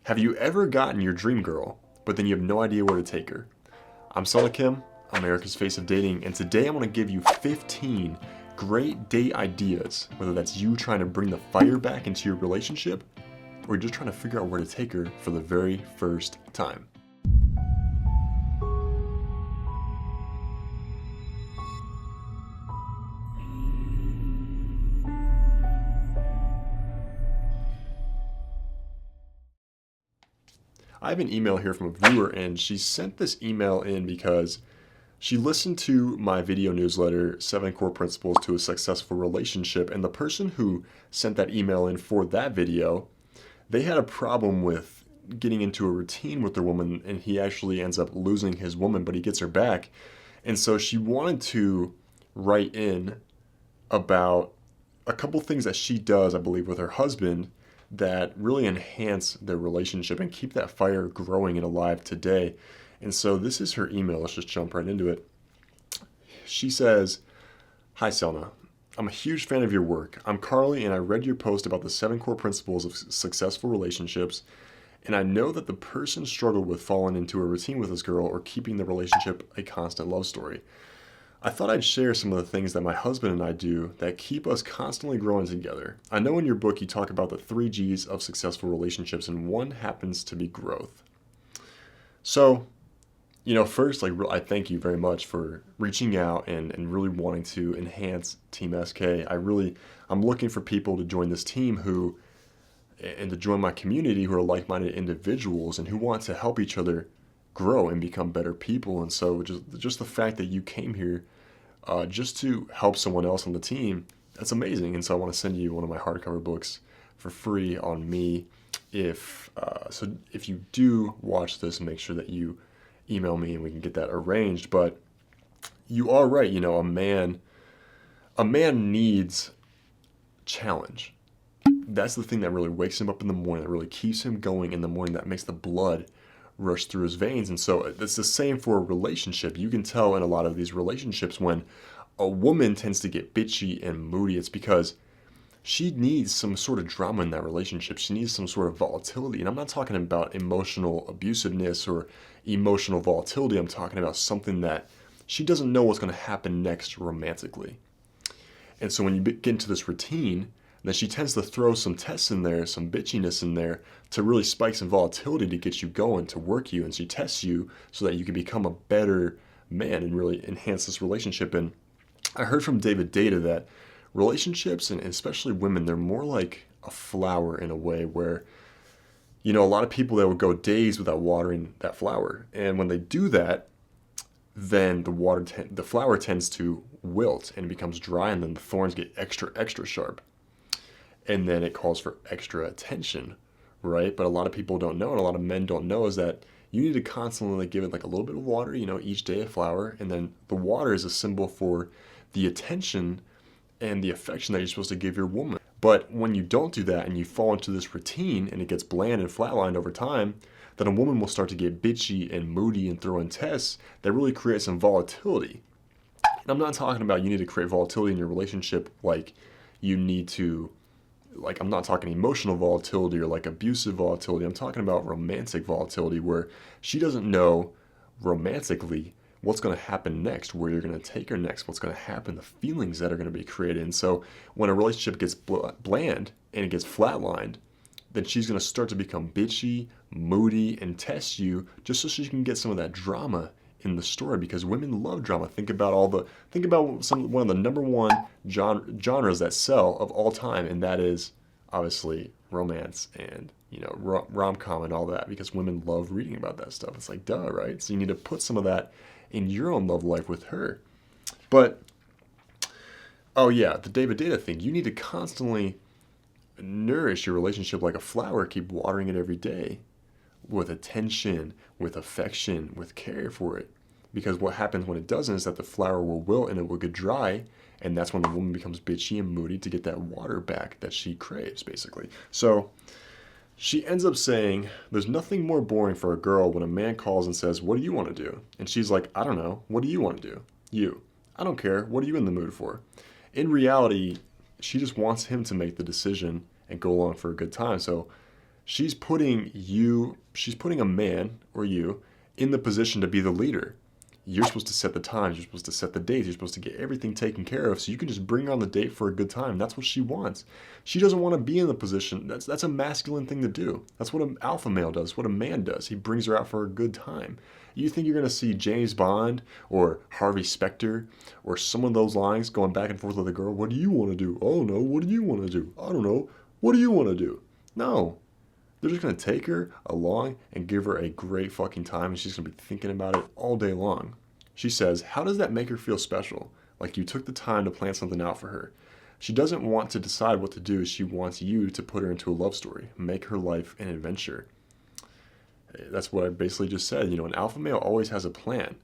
Have you ever gotten your dream girl, but then you have no idea where to take her? I'm Sona Kim, America's Face of Dating, and today I want to give you 15 great date ideas, whether that's you trying to bring the fire back into your relationship, or you're just trying to figure out where to take her for the very first time. I have an email here from a viewer, and she sent this email in because she listened to my video newsletter, 7 Core Principles to a Successful Relationship, and the person who sent that email in for that video, they had a problem with getting into a routine with their woman, and he actually ends up losing his woman, but he gets her back. And so she wanted to write in about a couple things that she does, I believe, with her husband that really enhance their relationship and keep that fire growing and alive today. And so this is her email. Let's just jump right into it. She says, "Hi Selma, I'm a huge fan of your work. I'm Carly and I read your post about the 7 core principles of successful relationships. And I know that the person struggled with falling into a routine with this girl or keeping the relationship a constant love story. I thought I'd share some of the things that my husband and I do that keep us constantly growing together. I know in your book you talk about the 3 G's of successful relationships, and one happens to be growth." So, first, I thank you very much for reaching out and really wanting to enhance Team SK. I'm looking for people to join this team and to join my community who are like-minded individuals and who want to help each other grow and become better people. And so just the fact that you came here just to help someone else on the team, that's amazing. And so I want to send you one of my hardcover books for free on me. If you do watch this, make sure that you email me and we can get that arranged. But you are right, a man needs challenge. That's the thing that really wakes him up in the morning, that really keeps him going in the morning, that makes the blood rush through his veins. And so it's the same for a relationship. You can tell in a lot of these relationships when a woman tends to get bitchy and moody, it's because she needs some sort of drama in that relationship. She needs some sort of volatility. And I'm not talking about emotional abusiveness or emotional volatility. I'm talking about something that she doesn't know what's going to happen next romantically. And so when you get into this routine, then she tends to throw some tests in there, some bitchiness in there to really spike some volatility to get you going, to work you. And she tests you so that you can become a better man and really enhance this relationship. And I heard from David Data that relationships, and especially women, they're more like a flower in a way where, a lot of people that would go days without watering that flower. And when they do that, then the flower tends to wilt and becomes dry, and then the thorns get extra, extra sharp. And then it calls for extra attention, right? But a lot of people don't know, and a lot of men don't know, is that you need to constantly give it like a little bit of water, each day a flower. And then the water is a symbol for the attention and the affection that you're supposed to give your woman. But when you don't do that and you fall into this routine and it gets bland and flatlined over time, then a woman will start to get bitchy and moody and throw in tests that really create some volatility. And I'm not talking about you need to create volatility in your relationship like you need to, I'm not talking emotional volatility or like abusive volatility. I'm talking about romantic volatility where she doesn't know romantically what's going to happen next, where you're going to take her next, what's going to happen, the feelings that are going to be created. And so when a relationship gets bland and it gets flatlined, then she's going to start to become bitchy, moody, and test you just so she can get some of that drama in the story, because women love drama. Think about one of the number one genres that sell of all time, and that is obviously romance and rom-com and all that, because women love reading about that stuff. It's like, duh, right? So you need to put some of that in your own love life with her. But oh yeah, the David Data thing, you need to constantly nourish your relationship like a flower. Keep watering it every day with attention, with affection, with care for it. Because what happens when it doesn't is that the flower will wilt and it will get dry, and that's when the woman becomes bitchy and moody to get that water back that she craves, basically. So she ends up saying, "There's nothing more boring for a girl when a man calls and says, 'What do you want to do?' And she's like, 'I don't know. What do you want to do?' 'You.' 'I don't care. What are you in the mood for?' In reality, she just wants him to make the decision and go along for a good time. So she's putting a man or you in the position to be the leader. You're supposed to set the times, you're supposed to set the dates, you're supposed to get everything taken care of so you can just bring her on the date for a good time. That's what she wants. She doesn't want to be in the position. That's a masculine thing to do. That's what an alpha male does, what a man does. He brings her out for a good time. You think you're going to see James Bond or Harvey Specter or some of those lines going back and forth with a girl? What do you want to do? Oh no, what do you want to do? I don't know. What do you want to do? No. They're just going to take her along and give her a great fucking time, and she's going to be thinking about it all day long. She says, how does that make her feel special? Like you took the time to plan something out for her. She doesn't want to decide what to do. She wants you to put her into a love story, make her life an adventure. That's what I basically just said. An alpha male always has a plan,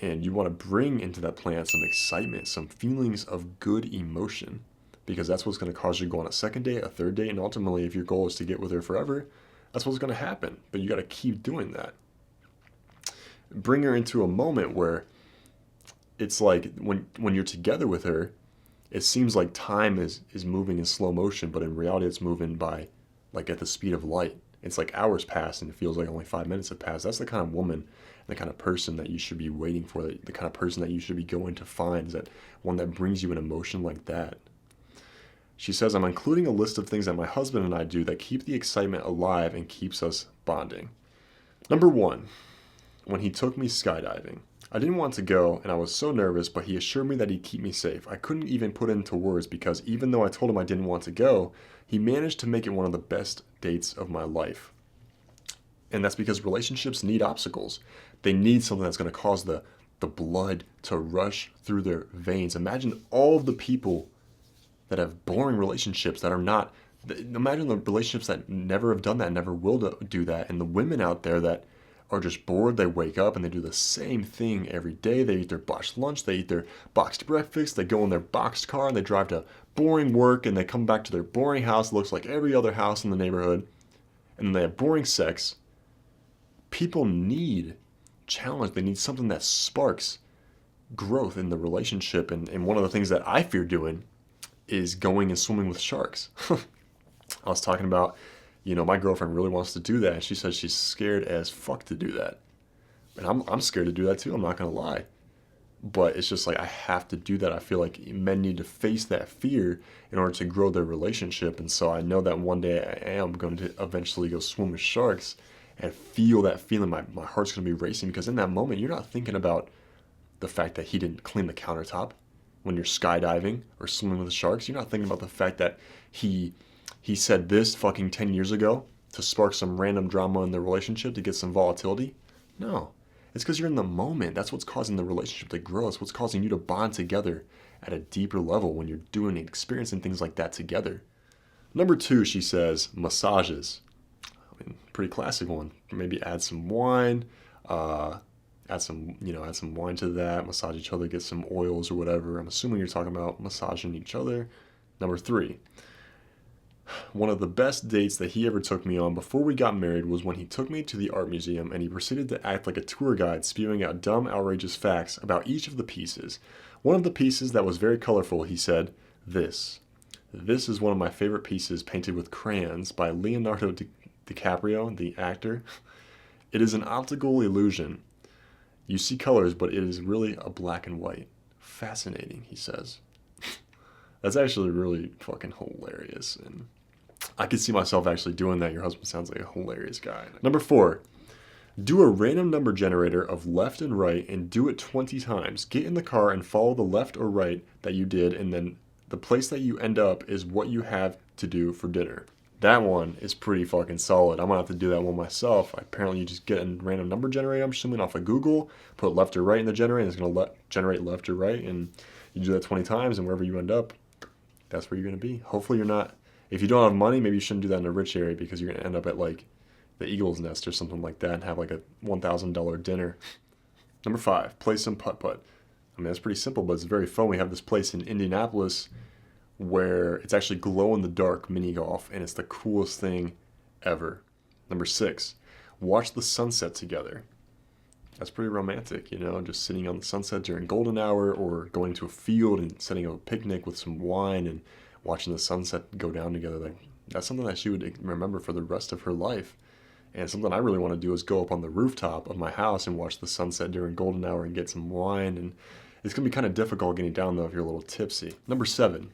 and you want to bring into that plan some excitement, some feelings of good emotion, because that's what's going to cause you to go on a second date, a third date, and ultimately, if your goal is to get with her forever, that's what's going to happen. But you got to keep doing that. Bring her into a moment where it's like when you're together with her, it seems like time is moving in slow motion, but in reality, it's moving by like at the speed of light. It's like hours pass and it feels like only 5 minutes have passed. That's the kind of woman, the kind of person that you should be waiting for, the kind of person that you should be going to find, is that one that brings you an emotion like that. She says, I'm including a list of things that my husband and I do that keep the excitement alive and keeps us bonding. Number 1, when he took me skydiving. I didn't want to go and I was so nervous, but he assured me that he'd keep me safe. I couldn't even put it into words because even though I told him I didn't want to go, he managed to make it one of the best dates of my life. And that's because relationships need obstacles. They need something that's going to cause the blood to rush through their veins. Imagine all of the people that have boring relationships that are not, imagine the relationships that never have done that, never will do that, and the women out there that are just bored. They wake up and they do the same thing every day. They eat their boxed lunch, they eat their boxed breakfast, they go in their boxed car and they drive to boring work and they come back to their boring house that looks like every other house in the neighborhood, and then they have boring sex. People need challenge. They need something that sparks growth in the relationship, and one of the things that I fear doing is going and swimming with sharks. I was talking about, my girlfriend really wants to do that, and she says she's scared as fuck to do that. And I'm scared to do that too, I'm not going to lie. But it's just like I have to do that. I feel like men need to face that fear in order to grow their relationship. And so I know that one day I am going to eventually go swim with sharks and feel that feeling. My heart's going to be racing, because in that moment, you're not thinking about the fact that he didn't clean the countertop when you're skydiving or swimming with the sharks. You're not thinking about the fact that he said this fucking 10 years ago to spark some random drama in the relationship to get some volatility. No, it's because you're in the moment. That's what's causing the relationship to grow. It's what's causing you to bond together at a deeper level when you're doing and experiencing things like that together. Number 2, she says, massages. Pretty classic one. Maybe add some wine, add some wine to that, massage each other, get some oils or whatever. I'm assuming you're talking about massaging each other. Number 3, one of the best dates that he ever took me on before we got married was when he took me to the art museum and he proceeded to act like a tour guide, spewing out dumb, outrageous facts about each of the pieces. One of the pieces that was very colorful, he said, This is one of my favorite pieces painted with crayons by Leonardo DiCaprio, the actor. It is an optical illusion. You see colors, but it is really a black and white. Fascinating, he says. That's actually really fucking hilarious, and I could see myself actually doing that. Your husband sounds like a hilarious guy. Number 4, do a random number generator of left and right and do it 20 times. Get in the car and follow the left or right that you did, and then the place that you end up is what you have to do for dinner. That one is pretty fucking solid. I'm going to have to do that one myself. Apparently you just get a random number generator, I'm assuming off of Google, put left or right in the generator, and it's going to generate left or right, and you do that 20 times, and wherever you end up, that's where you're going to be. Hopefully you're not, if you don't have money, maybe you shouldn't do that in a rich area, because you're going to end up at like the Eagle's Nest or something like that and have like a $1,000 dinner. Number 5, play some putt-putt. I mean, that's pretty simple, but it's very fun. We have this place in Indianapolis where it's actually glow-in-the-dark mini golf, and it's the coolest thing ever. Number 6, watch the sunset together. That's pretty romantic, just sitting on the sunset during golden hour, or going to a field and setting up a picnic with some wine and watching the sunset go down together. Like, that's something that she would remember for the rest of her life. And something I really want to do is go up on the rooftop of my house and watch the sunset during golden hour and get some wine. And it's going to be kind of difficult getting down though if you're a little tipsy. Number 7.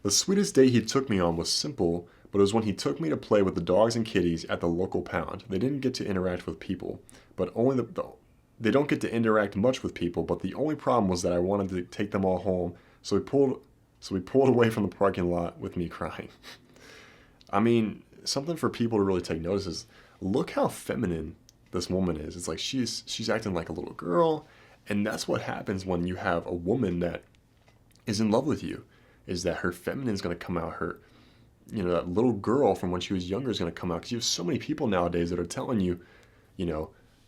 The sweetest date he took me on was simple, but it was when he took me to play with the dogs and kitties at the local pound. They didn't get to interact with people, but they don't get to interact much with people, but the only problem was that I wanted to take them all home, so we pulled away from the parking lot with me crying. I mean, something for people to really take notice is look how feminine this woman is. It's like she's acting like a little girl, and that's what happens when you have a woman that is in love with you, is that her feminine is going to come out. That little girl from when she was younger is going to come out, because you have so many people nowadays that are telling you,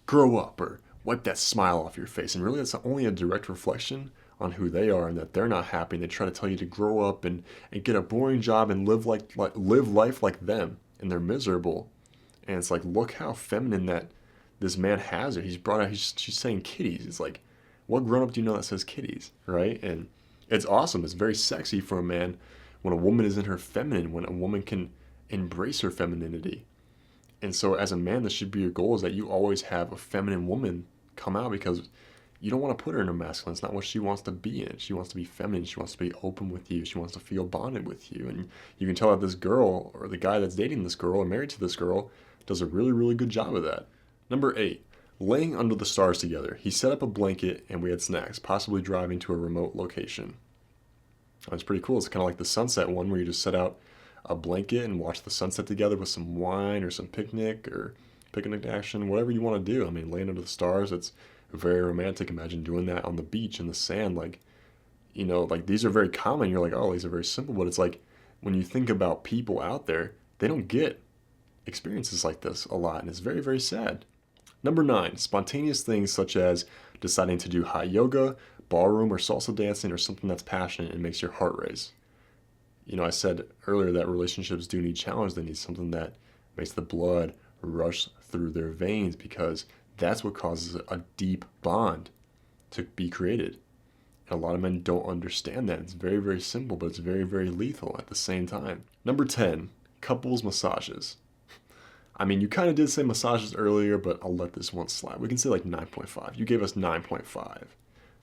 grow up or wipe that smile off your face. And really that's only a direct reflection on who they are and that they're not happy. And they try to tell you to grow up and get a boring job and live life like them. And they're miserable. And it's like, look how feminine that this man has her. She's saying kitties. It's like, what grown up do you know that says kitties, right? And it's awesome. It's very sexy for a man when a woman is in her feminine, when a woman can embrace her femininity. And so as a man, this should be your goal, is that you always have a feminine woman come out, because you don't want to put her in a masculine. It's not what she wants to be in. She wants to be feminine. She wants to be open with you. She wants to feel bonded with you. And you can tell that this girl, or the guy that's dating this girl or married to this girl, does a really, really good job of that. Number 8, laying under the stars together. He set up a blanket and we had snacks, possibly driving to a remote location. That's pretty cool. It's kind of like the sunset one where you just set out a blanket and watch the sunset together with some wine or some picnic action, whatever you want to do. I mean, laying under the stars, it's very romantic. Imagine doing that on the beach in the sand. Like these are very common. You're like, oh, these are very simple. But it's like, when you think about people out there, they don't get experiences like this a lot. And it's very, very sad. Number 9, spontaneous things such as deciding to do hot yoga, ballroom or salsa dancing, or something that's passionate and makes your heart race. I said earlier that relationships do need challenge. They need something that makes the blood rush through their veins, because that's what causes a deep bond to be created. And a lot of men don't understand that. It's very, very simple, but it's very, very lethal at the same time. Number 10, couples massages. I mean, you kind of did say massages earlier, but I'll let this one slide. We can say like 9.5. You gave us 9.5.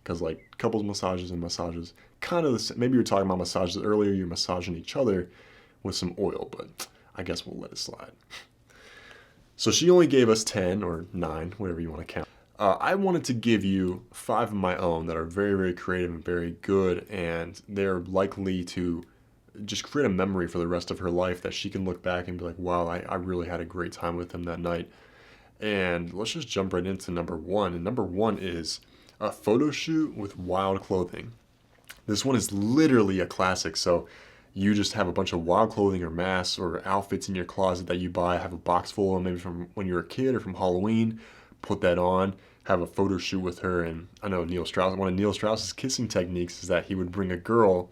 Because like couples massages and massages, kind of the same. Maybe you were talking about massages earlier, you're massaging each other with some oil, but I guess we'll let it slide. So she only gave us 10 or 9, whatever you want to count. I wanted to give you 5 of my own that are very, very creative and very good, and they're likely to just create a memory for the rest of her life that she can look back and be like, wow, I really had a great time with him that night. And let's just jump right into number 1. And number 1 is a photo shoot with wild clothing. This one is literally a classic. So you just have a bunch of wild clothing or masks or outfits in your closet that you buy, have a box full of, maybe from when you were a kid or from Halloween, put that on, have a photo shoot with her. And I know one of Neil Strauss's kissing techniques is that he would bring a girl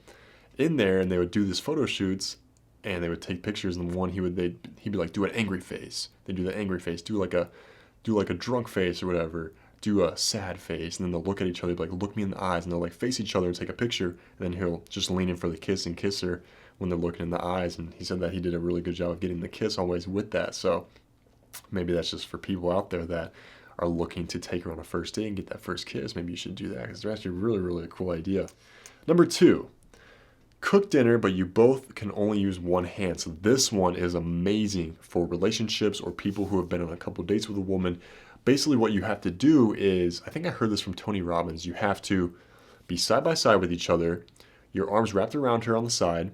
in there and they would do these photo shoots and they would take pictures, and one he'd be like, do an angry face. They do the angry face, do like a drunk face or whatever, do a sad face, and then they'll look at each other, be like, look me in the eyes, and they'll like face each other and take a picture, and then he'll just lean in for the kiss and kiss her when they're looking in the eyes. And he said that he did a really good job of getting the kiss always with that. So maybe that's just for people out there that are looking to take her on a first date and get that first kiss. Maybe you should do that, because they're actually really, really a cool idea. Number 2, cook dinner, but you both can only use one hand. So this one is amazing for relationships or people who have been on a couple dates with a woman. Basically what you have to do is, I think I heard this from Tony Robbins, you have to be side by side with each other, your arms wrapped around her on the side,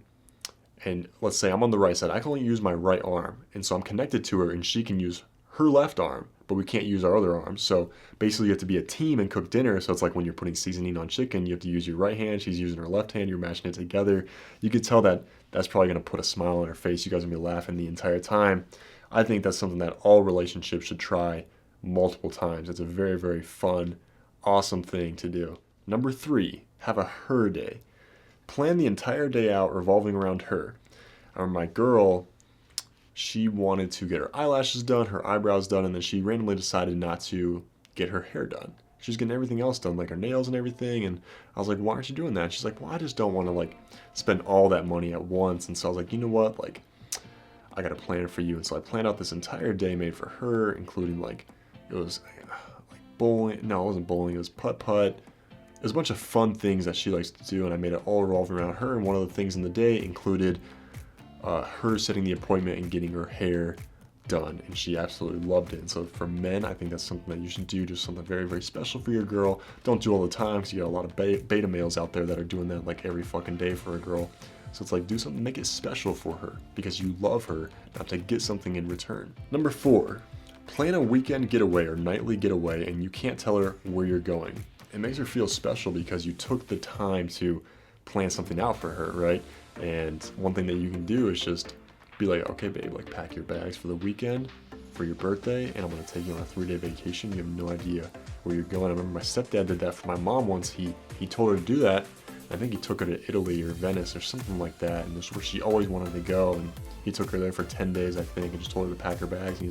and let's say I'm on the right side, I can only use my right arm, and so I'm connected to her and she can use her left arm, but we can't use our other arms. So basically you have to be a team and cook dinner. So it's like when you're putting seasoning on chicken, you have to use your right hand, she's using her left hand, you're mashing it together. You could tell that that's probably going to put a smile on her face. You guys are going to be laughing the entire time. I think that's something that all relationships should try multiple times. It's a very, very fun, awesome thing to do. Number 3, have a her day. Plan the entire day out revolving around her. My girl, she wanted to get her eyelashes done, her eyebrows done, and then she randomly decided not to get her hair done. She's getting everything else done, like her nails and everything, and I was like, why aren't you doing that? And she's like, well, I just don't want to like spend all that money at once. And so I was like, you know what, like, I got a plan for you. And so I planned out this entire day made for her, including like, it was like bowling. No, it wasn't bowling. It was putt-putt. There's a bunch of fun things that she likes to do, and I made it all revolve around her. And one of the things in the day included her setting the appointment and getting her hair done, and she absolutely loved it. And so for men, I think that's something that you should do, just something very, very special for your girl. Don't do all the time, because you got a lot of beta males out there that are doing that like every fucking day for a girl. So it's like, do something, make it special for her, because you love her, not to get something in return. Number 4, plan a weekend getaway or nightly getaway, and you can't tell her where you're going. It makes her feel special because you took the time to plan something out for her, right? And one thing that you can do is just be like, okay, babe, like pack your bags for the weekend, for your birthday, and I'm gonna take you on a 3-day vacation. You have no idea where you're going. I remember my stepdad did that for my mom once. He told her to do that. I think he took her to Italy or Venice or something like that, and this is where she always wanted to go. And he took her there for 10 days, I think, and just told her to pack her bags. And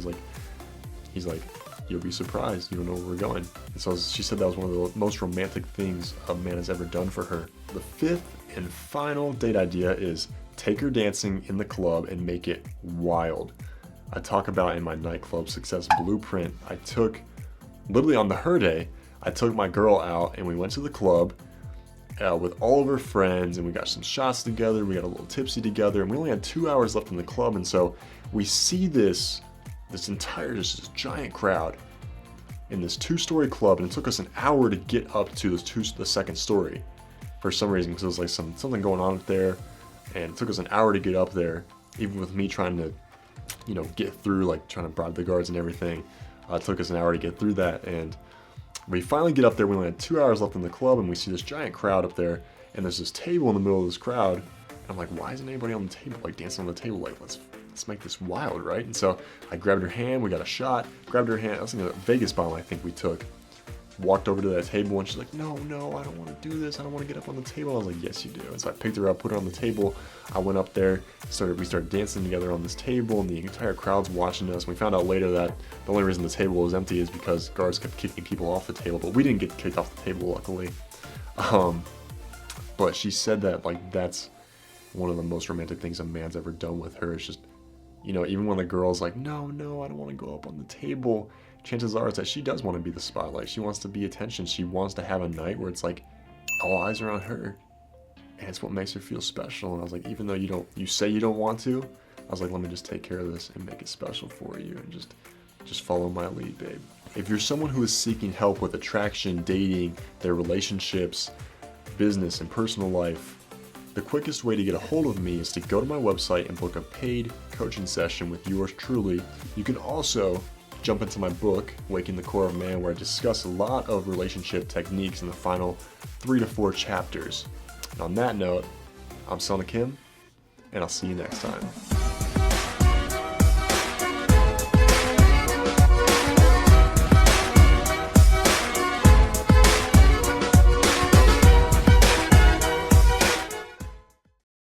he's like, you'll be surprised. You don't know where we're going. And so she said that was one of the most romantic things a man has ever done for her. The 5th and final date idea is take her dancing in the club and make it wild. I talk about in my nightclub success blueprint, I took, literally on her day, I took my girl out and we went to the club with all of her friends, and we got some shots together, we got a little tipsy together, and we only had 2 hours left in the club. And so we see this entire, just this giant crowd in this 2-story club, and it took us an hour to get up to the second story for some reason, because there was like something going on up there, and it took us an hour to get up there, even with me trying to, you know, get through, like trying to bribe the guards and everything. It took us an hour to get through that, and we finally get up there. We only had 2 hours left in the club, and we see this giant crowd up there, and there's this table in the middle of this crowd, and I'm like, why isn't anybody on the table, like dancing on the table? Like, let's make this wild, right? And so I grabbed her hand, we got a shot, grabbed her hand, I was thinking a Vegas bomb I think we took, walked over to that table, and she's like, no, I don't want to do this, I don't want to get up on the table. I was like, yes you do. And so I picked her up, put her on the table, I went up there, we started dancing together on this table, and the entire crowd's watching us. We found out later that the only reason the table was empty is because guards kept kicking people off the table, but we didn't get kicked off the table, luckily. But she said that like that's one of the most romantic things a man's ever done with her. It's just, you know, even when the girl's like, no, I don't want to go up on the table, chances are it's that she does want to be the spotlight. She wants to be attention. She wants to have a night where it's like all eyes are on her, and it's what makes her feel special. And I was like, even though you say you don't want to, I was like, let me just take care of this and make it special for you, and just follow my lead, babe. If you're someone who is seeking help with attraction, dating, their relationships, business, and personal life, the quickest way to get a hold of me is to go to my website and book a paid coaching session with yours truly. You can also jump into my book, Waking the Core of Man, where I discuss a lot of relationship techniques in the final 3 to 4 chapters. And on that note, I'm Sonic Kim, and I'll see you next time.